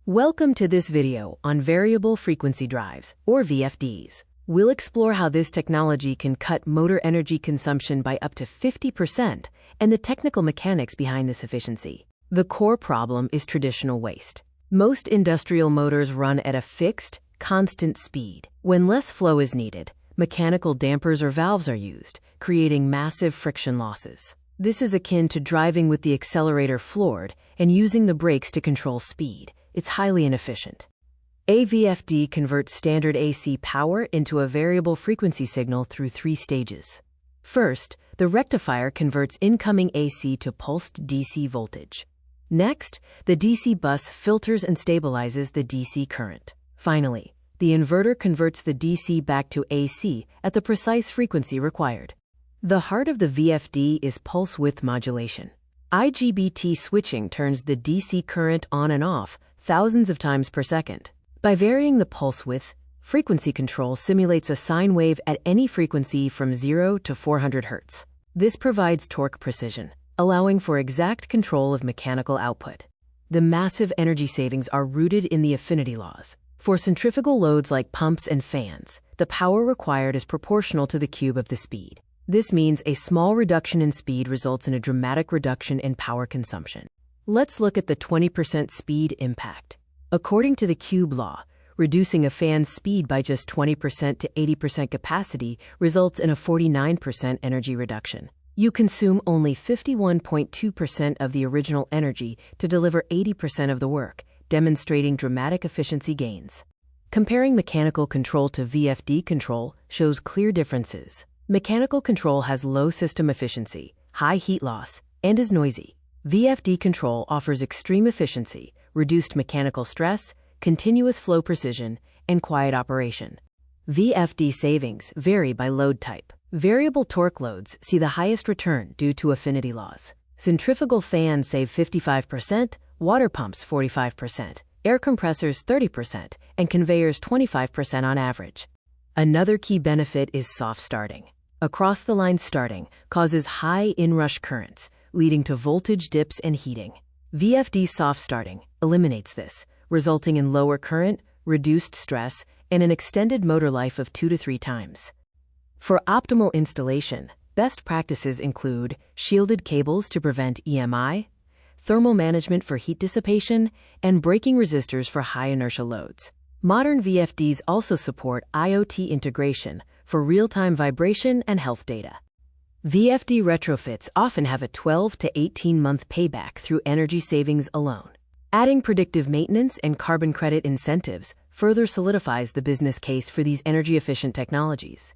Welcome to this video on variable frequency drives, or VFDs. We'll explore how this technology can cut motor energy consumption by up to 50% and the technical mechanics behind this efficiency. The core problem is traditional waste. Most industrial motors run at a fixed, constant speed. When less flow is needed, mechanical dampers or valves are used, creating massive friction losses. This is akin to driving with the accelerator floored and using the brakes to control speed. It's highly inefficient. A VFD converts standard AC power into a variable frequency signal through 3 stages. First, the rectifier converts incoming AC to pulsed DC voltage. Next, the DC bus filters and stabilizes the DC current. Finally, the inverter converts the DC back to AC at the precise frequency required. The heart of the VFD is pulse width modulation. IGBT switching turns the DC current on and off thousands of times per second. By varying the pulse width, frequency control simulates a sine wave at any frequency from 0 to 400 Hz. This provides torque precision, allowing for exact control of mechanical output. The massive energy savings are rooted in the Affinity Laws. For centrifugal loads like pumps and fans, the power required is proportional to the cube of the speed. This means a small reduction in speed results in a dramatic reduction in power consumption. Let's look at the 20% speed impact. According to the Cube law, reducing a fan's speed by just 20% to 80% capacity results in a 49% energy reduction. You consume only 51.2% of the original energy to deliver 80% of the work, demonstrating dramatic efficiency gains. Comparing mechanical control to VFD control shows clear differences. Mechanical control has low system efficiency, high heat loss, and is noisy. VFD control offers extreme efficiency, reduced mechanical stress, continuous flow precision, and quiet operation. VFD savings vary by load type. Variable torque loads see the highest return due to Affinity Laws. Centrifugal fans save 55%, water pumps 45%, air compressors 30%, and conveyors 25% on average. Another key benefit is soft starting. Across-the-line starting causes high inrush currents, leading to voltage dips and heating. VFD soft starting eliminates this, resulting in lower current, reduced stress, and an extended motor life of 2 to 3 times. For optimal installation, best practices include shielded cables to prevent EMI, thermal management for heat dissipation, and braking resistors for high inertia loads. Modern VFDs also support IoT integration for real-time vibration and health data. VFD retrofits often have a 12 to 18-month payback through energy savings alone. Adding predictive maintenance and carbon credit incentives further solidifies the business case for these energy-efficient technologies.